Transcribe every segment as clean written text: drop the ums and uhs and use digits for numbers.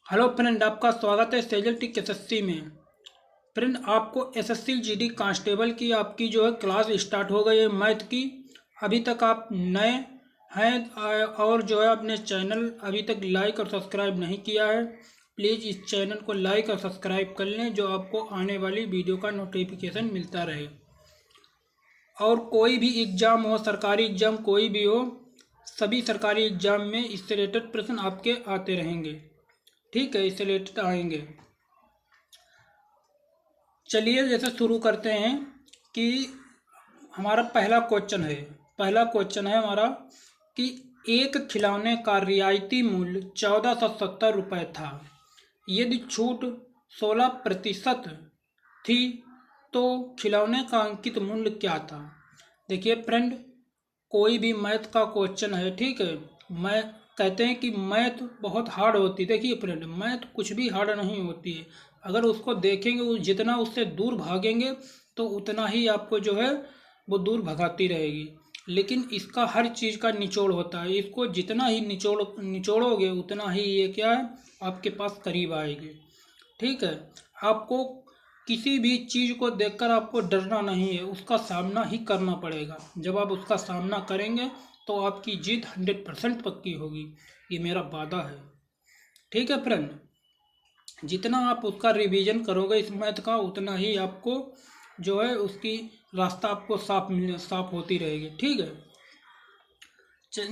Hello friend, आपका स्वागत है सेजल टिक एसएससी में। फ्रेंड, आपको एसएससी जीडी कांस्टेबल की आपकी जो है क्लास स्टार्ट हो गई है मैथ की। अभी तक आप नए हैं और जो है अपने चैनल अभी तक लाइक और सब्सक्राइब नहीं किया है, प्लीज़ इस चैनल को लाइक और सब्सक्राइब कर लें, जो आपको आने वाली वीडियो का नोटिफिकेशन मिलता रहे। और कोई भी एग्ज़ाम हो, सरकारी एग्ज़ाम कोई भी हो, सभी सरकारी एग्ज़ाम में इससे रिलेटेड प्रश्न आपके आते रहेंगे। ठीक है, इससे रिलेटेड आएंगे। चलिए जैसे शुरू करते हैं कि हमारा पहला क्वेश्चन है हमारा कि एक खिलौने का रियायती मूल्य 1470 रुपये था। यदि छूट 16% थी तो खिलौने का अंकित मूल्य क्या था। देखिए फ्रेंड, कोई भी मैथ का क्वेश्चन है, ठीक है। मैं कहते हैं कि मैथ बहुत हार्ड होती है। देखिए फ्रेंड, मैथ कुछ भी हार्ड नहीं होती है। अगर उसको देखेंगे, जितना उससे दूर भागेंगे तो उतना ही आपको जो है वो दूर भगाती रहेगी। लेकिन इसका हर चीज़ का निचोड़ होता है। इसको जितना ही निचोड़ोगे उतना ही ये क्या है, आपके पास करीब आएगी। ठीक है। आपको किसी भी चीज़ को देखकर आपको डरना नहीं है, उसका सामना ही करना पड़ेगा। जब आप उसका सामना करेंगे तो आपकी जीत 100% पक्की होगी। ये मेरा वादा है। ठीक है फ्रेंड, जितना आप उसका रिवीजन करोगे इस मैथ का, उतना ही आपको जो है उसकी रास्ता आपको साफ होती रहेगी। ठीक है।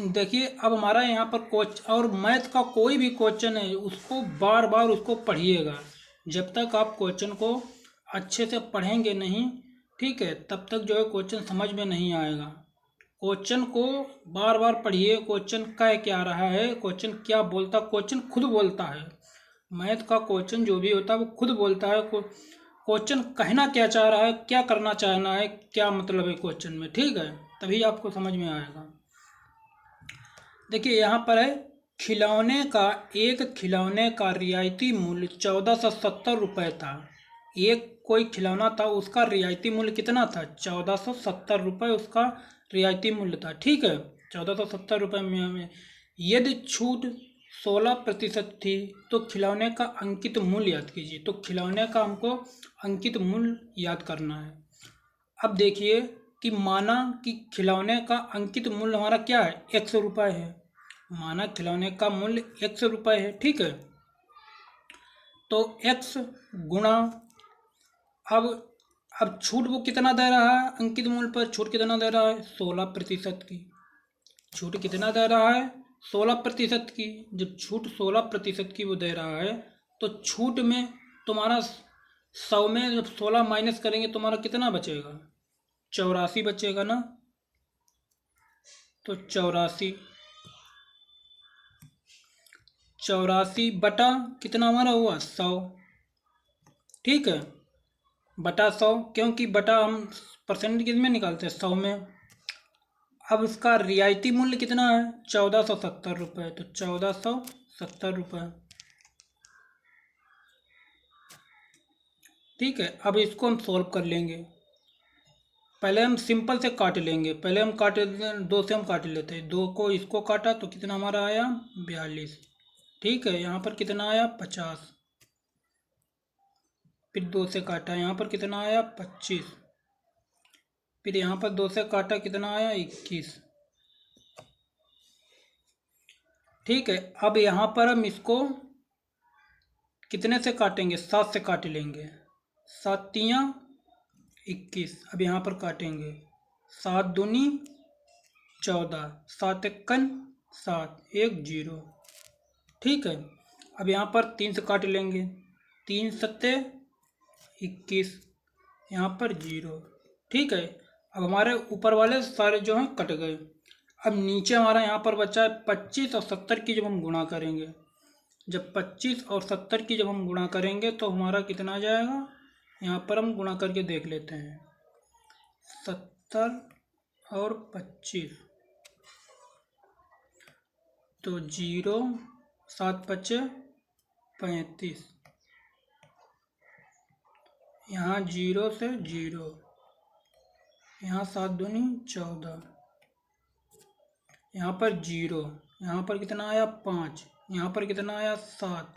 देखिए अब हमारा यहाँ पर कोच और मैथ का कोई भी क्वेश्चन है, उसको बार बार उसको पढ़िएगा। जब तक आप क्वेश्चन को अच्छे से पढ़ेंगे नहीं, ठीक है, तब तक जो है क्वेश्चन समझ में नहीं आएगा। क्वेश्चन को बार बार पढ़िए। क्वेश्चन कह क्या रहा है, क्वेश्चन क्या बोलता, क्वेश्चन खुद बोलता है। मैथ का क्वेश्चन जो भी होता है वो खुद बोलता है। क्वेश्चन कहना क्या चाह रहा है, क्या करना चाहना है, क्या मतलब है क्वेश्चन में। ठीक है, तभी आपको समझ में आएगा। देखिए यहाँ पर है, एक खिलौने का रियायती मूल्य 1470 रुपये था। एक कोई खिलौना था, उसका रियायती मूल्य कितना था, 1470 रुपये उसका रियायती मूल्य था। ठीक है, 1470 रुपये में यदि छूट 16% थी तो खिलौने का अंकित मूल्य याद कीजिए। तो खिलौने का हमको अंकित मूल्य याद करना है। अब देखिए कि माना कि खिलौने का अंकित मूल्य हमारा क्या है, 100 रुपये है। माना खिलौने का मूल्य 100 रुपये है। ठीक है, तो x गुणा, अब अब छूट वो कितना दे रहा है, अंकित मूल्य पर छूट कितना दे रहा है, 16% की। छूट कितना दे रहा है, 16% की। जब छूट 16% की वो दे रहा है तो छूट में तुम्हारा 100 में जब 16 माइनस करेंगे तुम्हारा कितना बचेगा, 84 बचेगा ना। तो 84 बटा कितना हमारा हुआ, 100। ठीक है, बटा 100, क्योंकि बटा हम परसेंट किस में निकालते हैं, 100 में। अब इसका रियायती मूल्य कितना है, 1470 रुपये। तो 1470 रुपये। ठीक है, अब इसको हम सॉल्व कर लेंगे। पहले हम सिंपल से काट लेंगे। पहले हम काटे, 2 से हम काट लेते हैं। 2 को इसको काटा तो कितना हमारा आया, 42। ठीक है, यहाँ पर कितना आया, 50। फिर 2 से काटा, यहाँ पर कितना आया, 25। फिर यहाँ पर 2 से काटा, कितना आया, 21। ठीक है, अब यहाँ पर हम इसको कितने से काटेंगे, 7 से काट लेंगे। 7 तियाँ 21। अब यहाँ पर काटेंगे, 7 दूनी 14, 7 एकन 7, 1 0। ठीक है, अब यहाँ पर 3 से काट लेंगे, 3 सत्ते 21, यहाँ पर 0। ठीक है, अब हमारे ऊपर वाले सारे जो हैं कट गए। अब नीचे हमारा यहाँ पर बचा है 25 और 70 की जब हम गुणा करेंगे, जब 25 और 70 की जब हम गुणा करेंगे तो हमारा कितना आ जाएगा, यहाँ पर हम गुणा करके देख लेते हैं। 70 और 25, तो 0, 7 पचे 35, यहाँ 0 से 0, यहाँ 7 दूनी 14, यहाँ पर 0, यहाँ पर कितना आया 5, यहाँ पर कितना आया 7,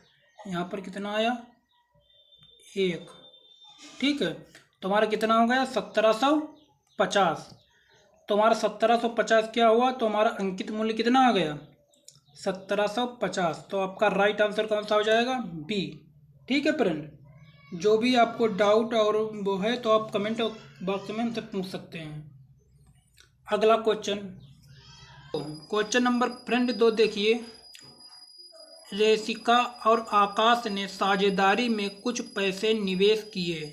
यहाँ पर कितना आया 1, ठीक है। तुम्हारा कितना हो गया 1750। तुम्हारा 1750 क्या हुआ, तो हमारा अंकित मूल्य कितना आ गया 1750। तो आपका राइट आंसर कौन सा हो जाएगा बी, ठीक है फ्रेंड। जो भी आपको डाउट और वो है तो आप कमेंट बॉक्स में हमसे पूछ सकते हैं। अगला क्वेश्चन नंबर फ्रेंड 2 देखिए। रेसिका और आकाश ने साझेदारी में कुछ पैसे निवेश किए।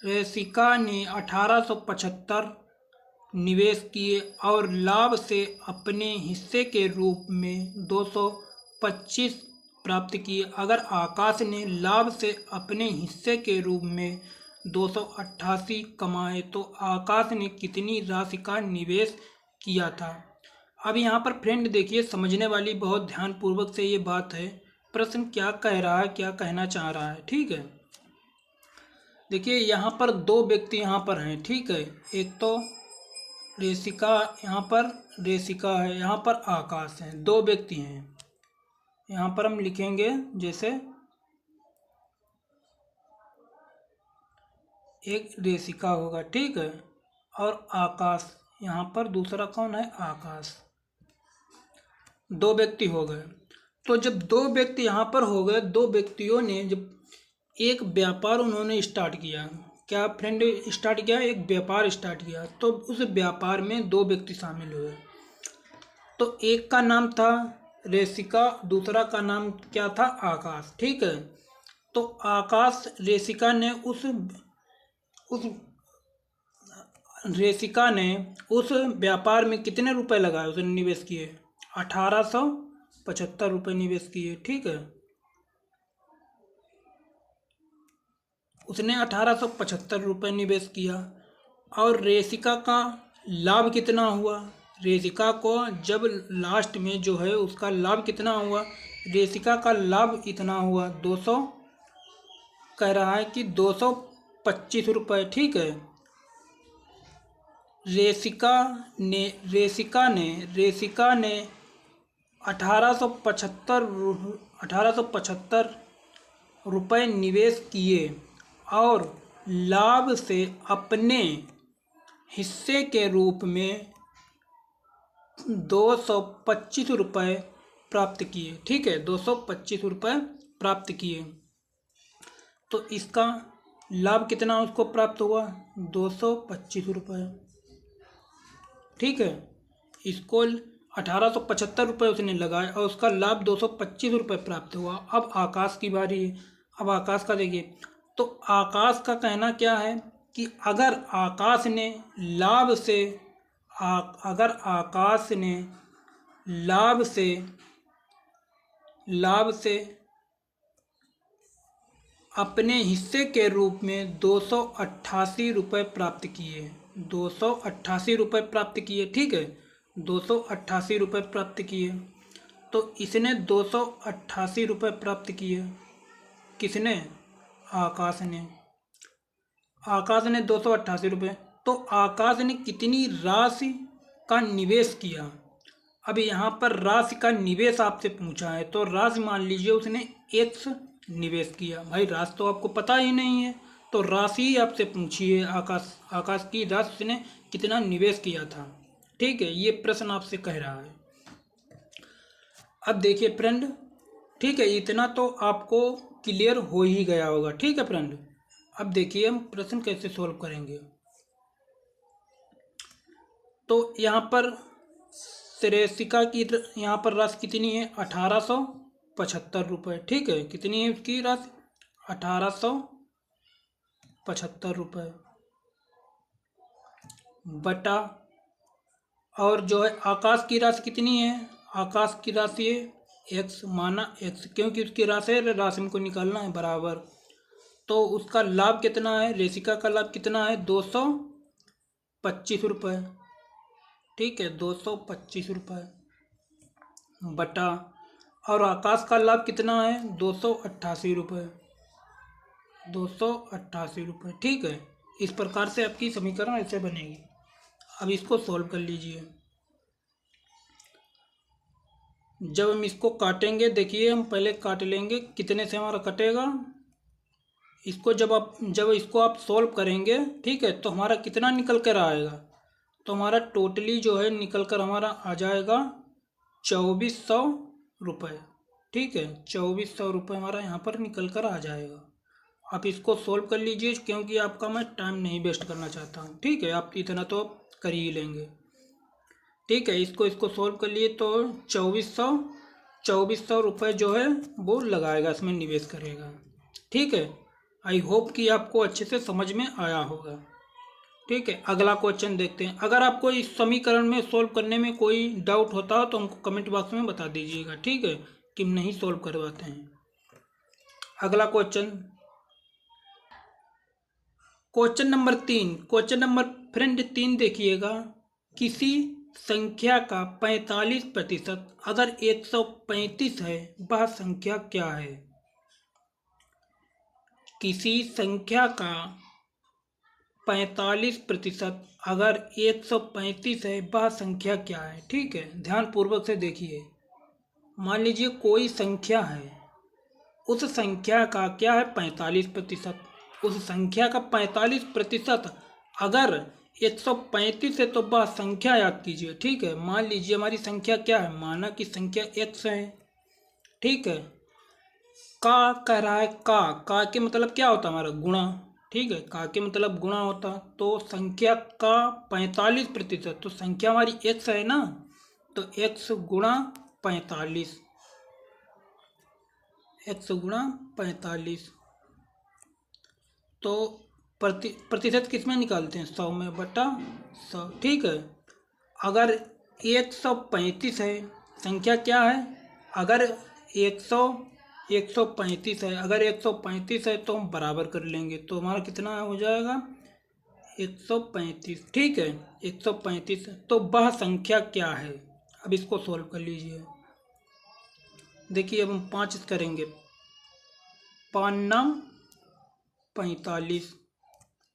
रेसिका ने 1875 निवेश किए और लाभ से अपने हिस्से के रूप में 225 प्राप्त किए। अगर आकाश ने लाभ से अपने हिस्से के रूप में 288 कमाए तो आकाश ने कितनी राशि का निवेश किया था। अब यहाँ पर फ्रेंड देखिए, समझने वाली बहुत ध्यानपूर्वक से ये बात है। प्रश्न क्या कह रहा है, क्या कहना चाह रहा है, ठीक है। देखिए यहाँ पर 2 व्यक्ति यहाँ पर हैं, ठीक है। एक तो रेसिका, यहाँ पर रेसिका है, यहाँ पर आकाश है, 2 व्यक्ति हैं। यहाँ पर हम लिखेंगे जैसे एक रेसिका होगा, ठीक है, और आकाश, यहाँ पर दूसरा कौन है आकाश। 2 व्यक्ति हो गए। तो जब 2 व्यक्ति यहाँ पर हो गए, 2 व्यक्तियों ने जब एक व्यापार उन्होंने स्टार्ट किया, क्या फ्रेंड स्टार्ट किया, एक व्यापार स्टार्ट किया। तो उस व्यापार में 2 व्यक्ति शामिल हुए। तो एक का नाम था रेसिका, दूसरा का नाम क्या था आकाश, ठीक है। तो आकाश रेसिका ने उस रेसिका ने उस व्यापार में कितने रुपए लगाए, उसने निवेश किए 1875 रुपये निवेश किए, ठीक है। उसने 1875 रुपये निवेश किया और रेसिका का लाभ कितना हुआ। रेसिका को जब लास्ट में जो है उसका लाभ कितना हुआ, रेसिका का लाभ इतना हुआ 200, कह रहा है कि 225 रुपये, ठीक है। रेसिका ने 1875 रुपये निवेश किए और लाभ से अपने हिस्से के रूप में 225 रुपये प्राप्त किए, ठीक है, 225 रुपये प्राप्त किए। तो इसका लाभ कितना उसको प्राप्त हुआ 225 रुपये, ठीक है। इसको 1875 रुपये उसने लगाए और उसका लाभ 225 रुपये प्राप्त हुआ। अब आकाश की बारी है। अब आकाश का देखिए, तो आकाश का कहना क्या है कि अगर आकाश ने लाभ से अपने हिस्से के रूप में 288 रुपये प्राप्त किए, 288 रुपये प्राप्त किए, ठीक है, 288 रुपये प्राप्त किए। तो इसने 288 रुपये प्राप्त किए, किसने आकाश ने 288 रुपये। तो आकाश ने कितनी राशि का निवेश किया। अब यहाँ पर राशि का निवेश आपसे पूछा है, तो राशि मान लीजिए उसने x निवेश किया। भाई राशि तो आपको पता ही नहीं है, तो राशि ही आपसे पूछिए आकाश की राशि उसने कितना निवेश किया था, ठीक है। ये प्रश्न आपसे कह रहा है। अब देखिए फ्रेंड, ठीक है, इतना तो आपको क्लियर हो ही गया होगा, ठीक है फ्रेंड। अब देखिए हम प्रश्न कैसे सॉल्व करेंगे। तो यहाँ पर रेसिका की यहाँ पर राशि कितनी है 1875 रुपये, ठीक है। कितनी है उसकी राशि 1875 रुपये बटा, और जो है आकाश की राशि कितनी है, आकाश की राशि है x, माना x, क्योंकि उसकी राशि है, राशि को निकालना है बराबर। तो उसका लाभ कितना है, रेसिका का लाभ कितना है 225 रुपये, ठीक है, 225 रुपये बटा, और आकाश का लाभ कितना है 288 रुपये, 288 रुपये, ठीक है। इस प्रकार से आपकी समीकरण ऐसे बनेगी। अब इसको सॉल्व कर लीजिए। जब हम इसको काटेंगे, देखिए हम पहले काट लेंगे कितने से हमारा कटेगा। इसको जब इसको आप सोल्व करेंगे, ठीक है, तो हमारा कितना निकल कर आएगा, तो हमारा टोटली जो है निकल कर हमारा आ जाएगा 2400 रुपये। ठीक है, 2400 रुपये हमारा यहाँ पर निकल कर आ जाएगा। आप इसको सोल्व कर लीजिए, क्योंकि आपका मैं टाइम नहीं वेस्ट करना चाहता हूँ। ठीक है, आप इतना तो कर ही लेंगे। ठीक है, इसको सोल्व कर लिए तो 2400 रुपये जो है वो लगाएगा, इसमें निवेश करेगा। ठीक है, आई होप कि आपको अच्छे से समझ में आया होगा। ठीक है, अगला क्वेश्चन देखते हैं। अगर आपको इस समीकरण में सोल्व करने में कोई डाउट होता हो तो हमको कमेंट बॉक्स में बता दीजिएगा। ठीक है, कि नहीं सोल्व करवाते हैं। अगला question number 3। Question number friend 3 देखिएगा। किसी संख्या का 45% अगर 135 है, वह संख्या क्या है। किसी संख्या का 45% अगर 135 है, वह संख्या क्या है। ठीक है, ध्यान पूर्वक से देखिए। मान लीजिए कोई संख्या है, उस संख्या का क्या है 45%। उस संख्या का 45% अगर 135 है तो वह संख्या याद कीजिए। ठीक है, मान लीजिए हमारी संख्या क्या है, माना कि संख्या x है। ठीक है, का कह रहा है, का के मतलब क्या होता है हमारा गुणा। ठीक है, का के मतलब गुणा होता। तो संख्या का 45%, तो संख्या हमारी x है ना, तो x गुणा 45, x गुणा 45। तो प्रतिशत किस में निकालते हैं, 100 में बटा 100। ठीक है, अगर 135 है, संख्या क्या है, अगर 135 है, अगर 135 है तो हम बराबर कर लेंगे, तो हमारा कितना हो जाएगा 135। ठीक है, 135 तो वह संख्या क्या है। अब इसको सोल्व कर लीजिए। देखिए अब हम 5 करेंगे, 5 9 45।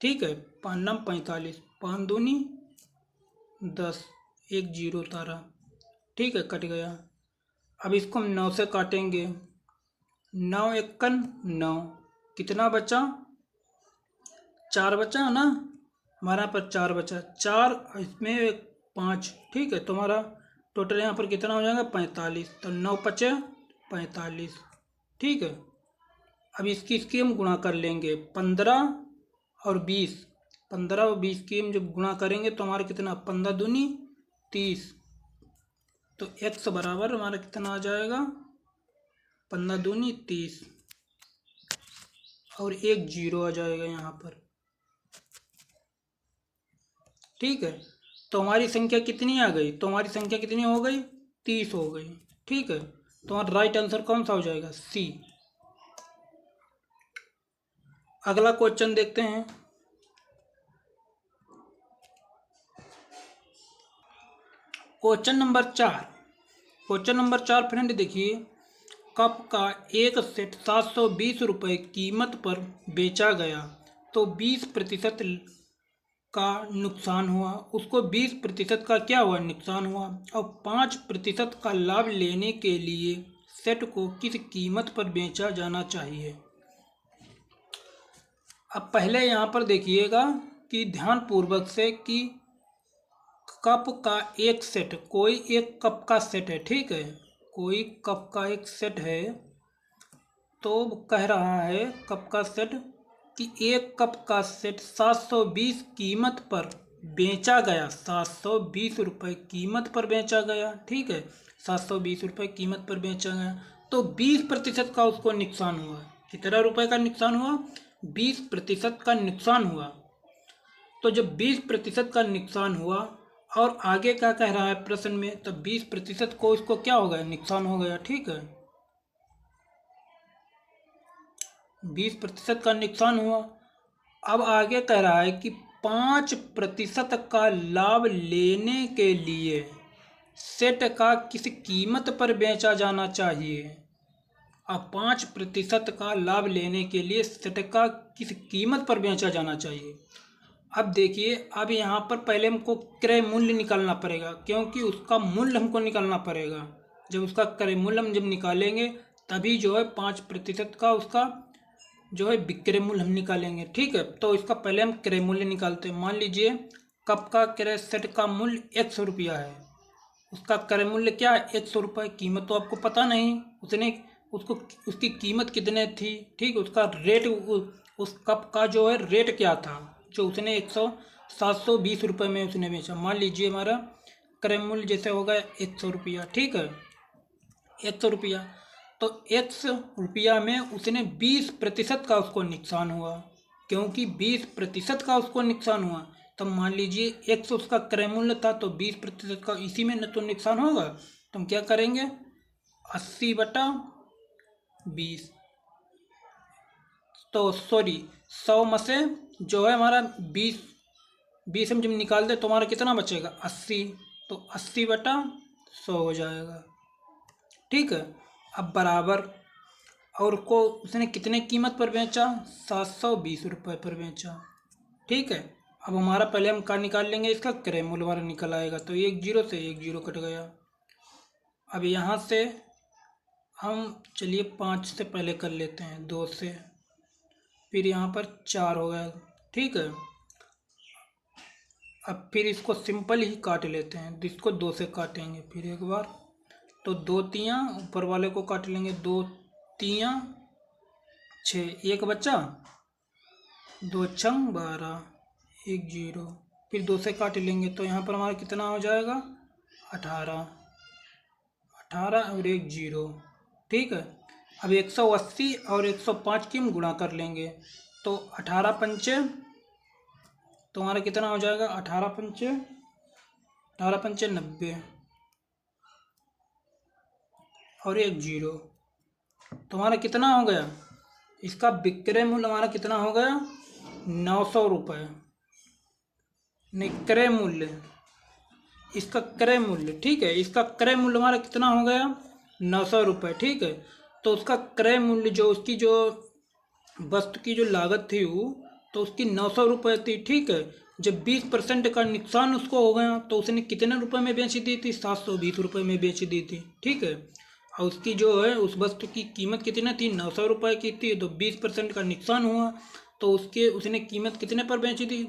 ठीक है, 5 9 45, 5 दूनी 10, 1 0 तारा। ठीक है, कट गया। अब इसको हम 9 से काटेंगे, 9 एकन 9, कितना बचा, 4 बचा ना हमारा पर, 4 बचा, 4 इसमें 5। ठीक है, तो हमारा टोटल यहाँ पर कितना हो जाएगा 45, तो 9 पचे 45। ठीक है, अब इसकी हम गुणा कर लेंगे, 15 और 20, 15 और 20 की हम जब गुणा करेंगे तो हमारा कितना, 15 दूनी 30। तो x बराबर हमारा कितना आ जाएगा, 15 दूनी 30, और 1 0 आ जाएगा यहाँ पर। ठीक है, तो हमारी संख्या कितनी आ गई, तो हमारी संख्या कितनी हो गई, 30 हो गई। ठीक है, तो हमारा राइट आंसर कौन सा हो जाएगा, सी। अगला क्वेश्चन देखते हैं। Question number 4। Question number 4 friend देखिए। कप का एक सेट 720 रुपये कीमत पर बेचा गया, तो 20% का नुकसान हुआ। उसको 20% का क्या हुआ, नुकसान हुआ। और 5% का लाभ लेने के लिए सेट को किस कीमत पर बेचा जाना चाहिए। अब पहले यहाँ पर देखिएगा कि ध्यान पूर्वक से कि कप का एक सेट, कोई एक कप का सेट है। ठीक है, कोई कप का एक सेट है, तो कह रहा है कप का सेट कि एक कप का सेट 720 कीमत पर बेचा गया, 720 रुपये कीमत पर बेचा गया। ठीक है, 720 रुपये कीमत पर बेचा गया, तो 20% का उसको नुकसान हुआ। कितना रुपए का नुकसान हुआ, 20% का नुकसान हुआ। तो जब 20% का नुकसान हुआ, और आगे क्या कह रहा है प्रश्न में, तो 20% को इसको क्या हो गया, नुकसान हो गया। ठीक है, 20% का नुकसान हुआ। अब आगे कह रहा है कि 5% का लाभ लेने के लिए सेट का किस कीमत पर बेचा जाना चाहिए। अब 5% का लाभ लेने के लिए सेट का किस कीमत पर बेचा जाना चाहिए। अब देखिए, अब यहाँ पर पहले हमको क्रय मूल्य निकालना पड़ेगा, क्योंकि उसका मूल्य हमको निकालना पड़ेगा। जब उसका क्रय मूल्य हम जब निकालेंगे तभी जो है 5% का उसका जो है विक्रय मूल्य हम निकालेंगे। ठीक है, तो इसका पहले हम क्रय मूल्य निकालते हैं। मान लीजिए कप का क्रय सेट का मूल्य 100 रुपया है, उसका क्रय मूल्य क्या है 100 रुपये। कीमत तो आपको पता नहीं, उसने उसको उसकी कीमत कितने थी। ठीक, उसका रेट उस कप का जो है रेट क्या था, जो उसने 720 रुपये में उसने बेचा। मान लीजिए हमारा क्रय मूल्य जैसे होगा 100 रुपया। ठीक है, 100 रुपया, तो 100 रुपया में उसने 20% का उसको नुकसान हुआ। क्योंकि 20% का उसको नुकसान हुआ, तो मान लीजिए 100 उसका क्रय मूल्य था, तो 20% का इसी में न तो नुकसान होगा। तो हम क्या करेंगे 80/20, तो सॉरी 100 में से जो है हमारा 20 हम जब निकाल दे तो हमारा कितना बचेगा 80, तो 80/100 हो जाएगा। ठीक है, अब बराबर, और को उसने कितने कीमत पर बेचा 720 रुपये पर बेचा। ठीक है, अब हमारा पहले हम क्या निकाल लेंगे, इसका क्रय मूल्य हमारा निकल आएगा। तो एक जीरो से एक जीरो कट गया। अब यहाँ से हम चलिए 5 से पहले कर लेते हैं, 2 से, फिर यहाँ पर 4 हो गया। ठीक है, अब फिर इसको सिंपल ही काट लेते हैं, इसको 2 से काटेंगे फिर एक बार, तो 2 तियाँ ऊपर वाले को काट लेंगे, 2 तियाँ 6, एक बच्चा, 2 छंग 12, 1 जीरो, फिर 2 से काट लेंगे तो यहाँ पर हमारा कितना हो जाएगा 18 और 1 जीरो। ठीक है, अब 180 और 105 की हम गुणा कर लेंगे, तो 18 पंचे, तो हमारा कितना हो जाएगा 18 पंचे 90 और 1 जीरो, तो हमारा कितना हो गया, इसका विक्रय मूल्य हमारा कितना हो गया 900 रुपये। नहीं, क्रय मूल्य, इसका क्रय मूल्य। ठीक है, इसका क्रय मूल्य हमारा कितना हो गया 900 रुपये। ठीक है, तो उसका क्रय मूल्य जो उसकी जो वस्तु की जो लागत थी वो, तो उसकी 900 रुपये थी। ठीक है, जब 20% का नुकसान उसको हो गया तो उसने कितने रुपए में बेच दी थी 720 रुपये में बेच दी थी। ठीक है, और उसकी जो है उस वस्तु की कीमत कितनी थी 900 रुपये की थी, तो 20% का नुकसान हुआ तो उसने कीमत कितने पर बेची थी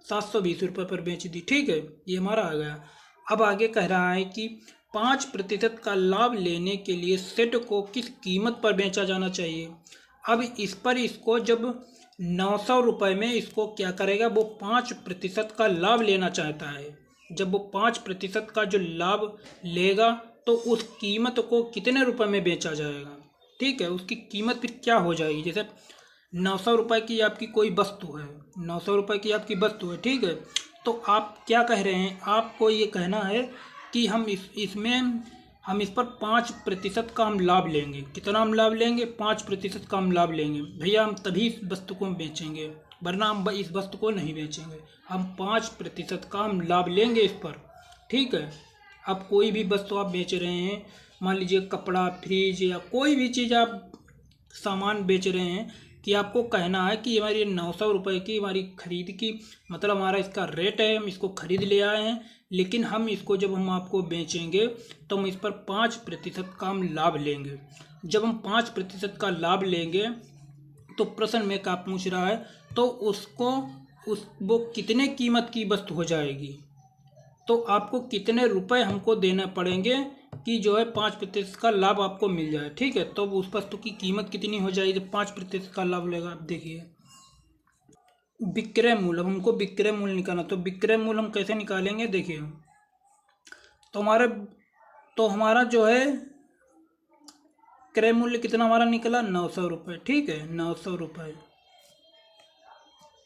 720 रुपये पर बेची थी। ठीक है, ये हमारा आ गया। अब आगे कह रहा है कि 5% का लाभ लेने के लिए सेट को किस कीमत पर बेचा जाना चाहिए। अब इस पर इसको जब 900 रुपये में इसको क्या करेगा, वो 5% का लाभ लेना चाहता है। जब वो 5% का जो लाभ लेगा तो उस कीमत को कितने रुपए में बेचा जाएगा। ठीक है, उसकी कीमत फिर क्या हो जाएगी, जैसे 900 रुपये की आपकी कोई वस्तु है, 900 रुपये की आपकी वस्तु है। ठीक है, तो आप क्या कह रहे हैं, आपको ये कहना है कि हम हम इस पर 5% का हम लाभ लेंगे। कितना हम लाभ लेंगे 5% का हम लाभ लेंगे। भैया हम तभी इस वस्तु को हम बेचेंगे, वरना हम इस वस्तु को नहीं बेचेंगे। हम 5% का हम लाभ लेंगे इस पर। ठीक है, आप कोई भी वस्तु आप बेच रहे हैं, मान लीजिए कपड़ा, फ्रिज या कोई भी चीज़ आप सामान बेच रहे हैं, कि आपको कहना है कि हमारी 900 रुपये की हमारी खरीद की मतलब हमारा इसका रेट है, हम इसको खरीद ले आए हैं, लेकिन हम इसको जब हम आपको बेचेंगे तो हम इस पर 5% का हम लाभ लेंगे। जब हम 5% का लाभ लेंगे तो प्रश्न में क्या पूछ रहा है, तो वो कितने कीमत की वस्तु हो जाएगी, तो आपको कितने रुपए हमको देने पड़ेंगे कि जो है 5% का लाभ आपको मिल जाए। ठीक है, तो उस वस्तु की कीमत कितनी हो जाएगी, 5% का लाभ लेगा। आप देखिए विक्रय मूल्य, हमको विक्रय मूल्य निकालना, तो विक्रय मूल्य हम कैसे निकालेंगे, देखिए तो हमारा जो है क्रय मूल्य कितना हमारा निकला 900 रुपये। ठीक है, 900 रुपये,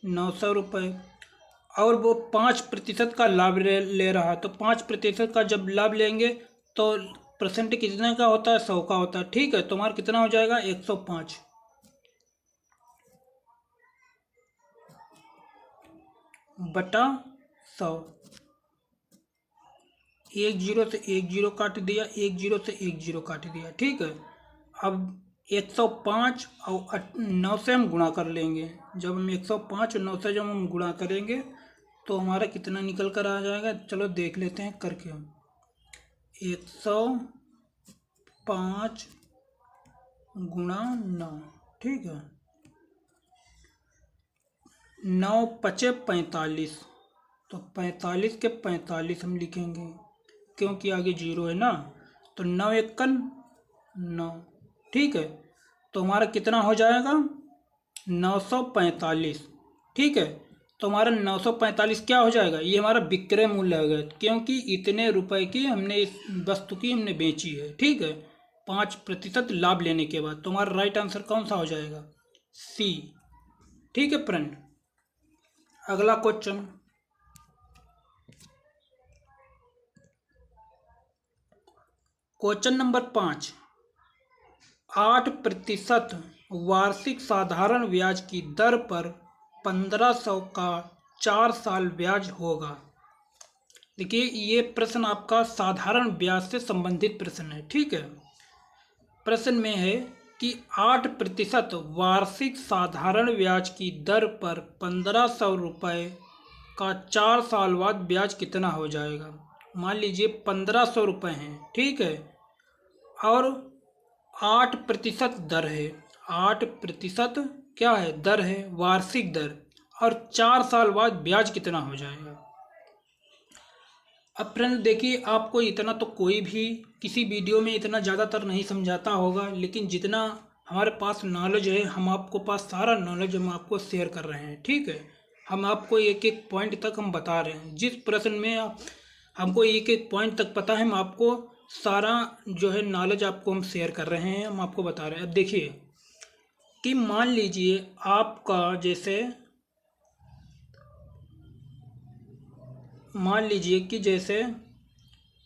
900 रुपये, और वो 5% का लाभ ले रहा है, तो 5% का जब लाभ लेंगे तो परसेंट कितने का होता है 100 का होता है। ठीक है, तो हमारा कितना हो जाएगा 105 बटा 100। 1 जीरो से 1 जीरो काट दिया, 1 जीरो से 1 जीरो काट दिया। ठीक है, अब 105 और 9 से हम गुणा कर लेंगे। जब हम 105 और 9 से जब हम गुणा करेंगे तो हमारा कितना निकल कर आ जाएगा, चलो देख लेते हैं करके। 105 5 गुणा 9, ठीक है। 9 पचे 45, तो 45 के 45 हम लिखेंगे क्योंकि आगे 0 है ना, तो 9 एकन 9, ठीक है। तो हमारा कितना हो जाएगा 945, ठीक है। तो हमारा 945 क्या हो जाएगा, ये हमारा विक्रय मूल्य होगा क्योंकि इतने रुपए की हमने इस वस्तु की हमने बेची है, ठीक है, 5% लाभ लेने के बाद। तो हमारा राइट आंसर कौन सा हो जाएगा, सी, ठीक है फ्रेंड। अगला क्वेश्चन, क्वेश्चन नंबर 5, 8% वार्षिक साधारण ब्याज की दर पर 1500 का 4 साल ब्याज होगा। देखिए ये प्रश्न आपका साधारण ब्याज से संबंधित प्रश्न है, ठीक है। प्रश्न में है कि 8% वार्षिक साधारण ब्याज की दर पर 1500 रुपये का 4 साल बाद ब्याज कितना हो जाएगा। मान लीजिए 1500 रुपये हैं, ठीक है, और 8% दर है, 8% क्या है, दर है, वार्षिक दर, और 4 साल बाद ब्याज कितना हो जाएगा। अब फ्रेंड देखिए, आपको इतना तो कोई भी किसी वीडियो में इतना ज़्यादातर नहीं समझाता होगा, लेकिन जितना हमारे पास नॉलेज है, हम आपको पास सारा नॉलेज हम आपको शेयर कर रहे हैं, ठीक है। हम आपको एक एक पॉइंट तक हम बता रहे हैं, जिस प्रश्न में हमको एक एक पॉइंट तक पता है, हम आपको सारा जो है नॉलेज आपको हम शेयर कर रहे हैं, हम आपको बता रहे हैं। अब देखिए कि मान लीजिए आपका जैसे मान लीजिए कि जैसे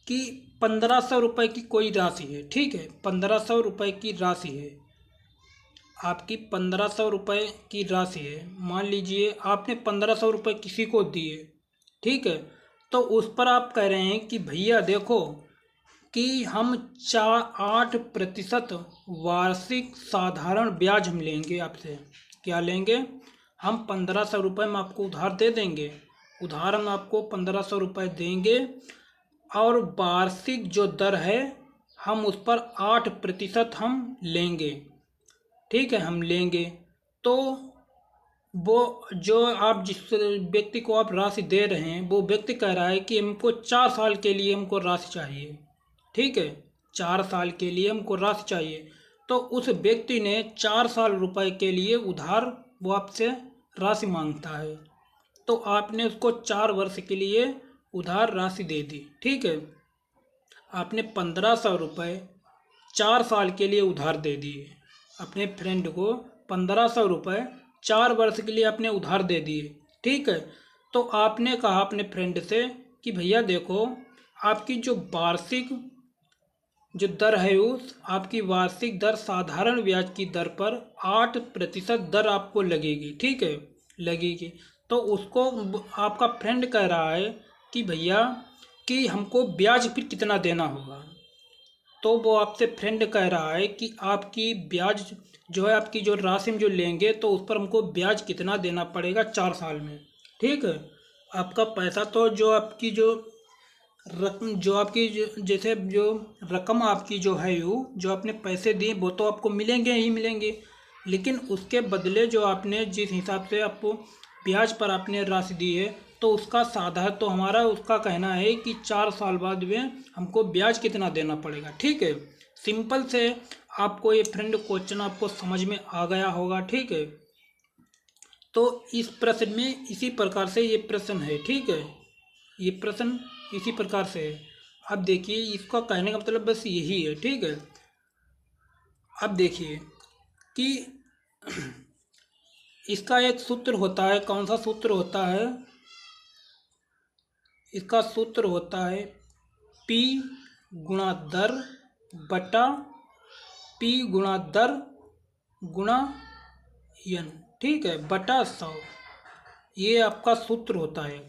कि 1500 रुपये की कोई राशि है, ठीक है, 1500 रुपये की राशि है आपकी, 1500 रुपये की राशि है। मान लीजिए आपने 1500 रुपये किसी को दिए, ठीक है, तो उस पर आप कह रहे हैं कि भैया देखो कि हम 8% वार्षिक साधारण ब्याज हम लेंगे आपसे। क्या लेंगे, हम 1500 रुपये में आपको उधार दे देंगे, उधार हम आपको 1500 रुपये देंगे, और वार्षिक जो दर है हम उस पर 8% हम लेंगे, ठीक है, हम लेंगे। तो वो जो आप जिस व्यक्ति को आप राशि दे रहे हैं, वो व्यक्ति कह रहा है कि हमको 4 साल के लिए हमको राशि चाहिए, ठीक है, 4 साल के लिए हमको राशि चाहिए। तो उस व्यक्ति ने 4 साल रुपए के लिए उधार वो आपसे राशि मांगता है, तो आपने उसको 4 वर्ष के लिए उधार राशि दे दी, ठीक है। आपने 1500 रुपये 4 साल के लिए उधार दे दिए अपने फ्रेंड को, 1500 रुपये 4 वर्ष के लिए आपने उधार दे दिए, ठीक है। तो आपने कहा अपने फ्रेंड से कि भैया देखो आपकी जो वार्षिक जो दर है, उस आपकी वार्षिक दर साधारण ब्याज की दर पर 8% दर आपको लगेगी, ठीक है, लगेगी। तो उसको आपका फ्रेंड कह रहा है कि भैया कि हमको ब्याज फिर कितना देना होगा। तो वो आपसे फ्रेंड कह रहा है कि आपकी ब्याज जो है, आपकी जो राशि हम जो लेंगे तो उस पर हमको ब्याज कितना देना पड़ेगा 4 साल में, ठीक है। आपका पैसा तो जो आपकी जो रकम जो आपकी जैसे जो रकम आपकी जो है जो आपने पैसे दिए वो तो आपको मिलेंगे ही मिलेंगे, लेकिन उसके बदले जो आपने जिस हिसाब से आपको ब्याज पर आपने राशि दी है, तो उसका साधा तो हमारा उसका कहना है कि 4 साल बाद में हमको ब्याज कितना देना पड़ेगा, ठीक है। सिंपल से आपको ये फ्रेंड क्वेश्चन आपको समझ में आ गया होगा, ठीक है। तो इस प्रश्न में इसी प्रकार से ये प्रश्न है, ठीक है, ये प्रश्न इसी प्रकार से है। अब देखिए इसका कहने का मतलब बस यही है, ठीक है। अब देखिए कि इसका एक सूत्र होता है, कौन सा सूत्र होता है, इसका सूत्र होता है P गुणा दर बटा P गुणा दर गुणा n, ठीक है, बटा 100। ये आपका सूत्र होता है।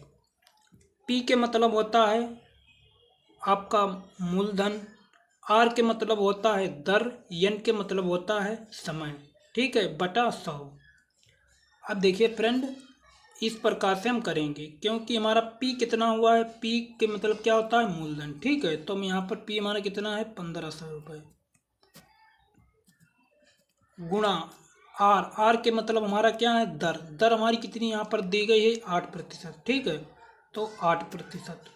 P के मतलब होता है आपका मूलधन, R के मतलब होता है दर, N के मतलब होता है समय, ठीक है, बटा 100। अब देखिए फ्रेंड इस प्रकार से हम करेंगे, क्योंकि हमारा P कितना हुआ है, P के मतलब क्या होता है मूलधन, ठीक है। तो हम यहाँ पर P हमारा कितना है 1500 रुपये, गुणा आर, आर के मतलब हमारा क्या है, दर, दर हमारी कितनी यहाँ पर दी गई है 8%, ठीक है, तो 8%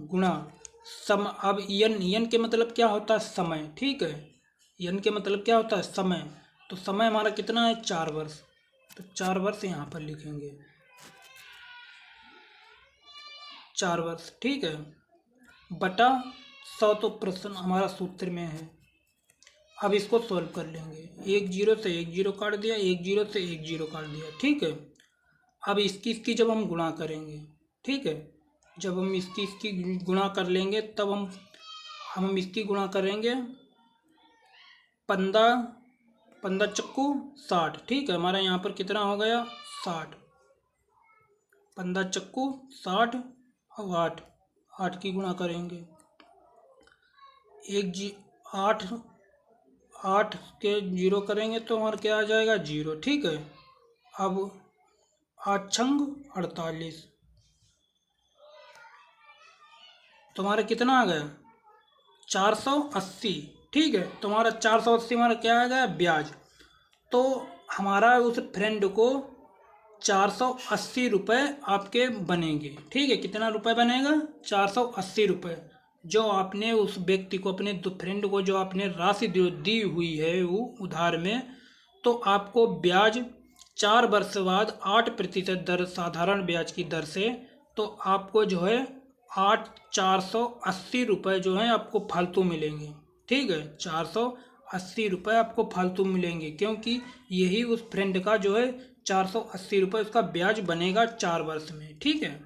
गुणा सम, अब यन के मतलब क्या होता है, समय, ठीक है, यन के मतलब क्या होता है, समय, तो समय हमारा कितना है 4 वर्ष, तो 4 वर्ष यहाँ पर लिखेंगे, 4 वर्ष, ठीक है, बटा 100, तो प्रश्न हमारा सूत्र में है। अब इसको सॉल्व कर लेंगे, 1 0 से 1 0 काट दिया, 1 0 से 1 0 काट दिया, ठीक है। अब इसकी जब हम गुणा करेंगे, ठीक है, जब हम इसकी गुणा कर लेंगे तब हम इसकी गुणा करेंगे 15 चक्कू 60, ठीक है, हमारा यहाँ पर कितना हो गया 60, 15 चक्कू 60 और 8 की गुणा करेंगे, 8 के 0 करेंगे तो हमारा क्या आ जाएगा 0, ठीक है। अब 8 छंग 48, तो हमारा कितना आ गया 480, ठीक है, तो हमारा 480 हमारा क्या आ गया ब्याज, तो हमारा उस फ्रेंड को 480 रुपये आपके बनेंगे, ठीक है, कितना रुपए बनेगा 480 रुपये, जो आपने उस व्यक्ति को, अपने फ्रेंड को जो आपने राशि दी हुई है वो उधार में, तो आपको ब्याज 4 वर्ष बाद 8% दर, साधारण ब्याज की दर से, तो आपको जो है 480 रुपये जो है आपको फालतू मिलेंगे, ठीक है, 480 रुपये आपको फालतू मिलेंगे, क्योंकि यही उस फ्रेंड का जो है 480 रुपये उसका ब्याज बनेगा 4 वर्ष में, ठीक है।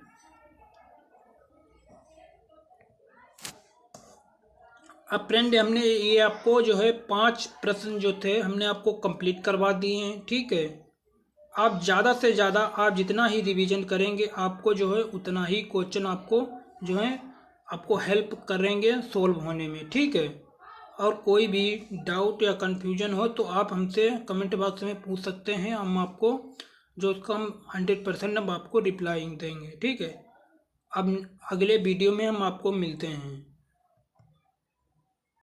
अब फ्रेंड हमने ये आपको जो है 5 प्रश्न जो थे हमने आपको कंप्लीट करवा दिए हैं, ठीक है। आप ज़्यादा से ज़्यादा आप जितना ही रिवीजन करेंगे आपको जो है उतना ही क्वेश्चन आपको जो है आपको हेल्प करेंगे सोल्व होने में, ठीक है। और कोई भी डाउट या कन्फ्यूजन हो तो आप हमसे कमेंट बॉक्स में पूछ सकते हैं, हम आपको जो उसका हम 100% हम आपको रिप्लाई देंगे, ठीक है। अब अगले वीडियो में हम आपको मिलते हैं।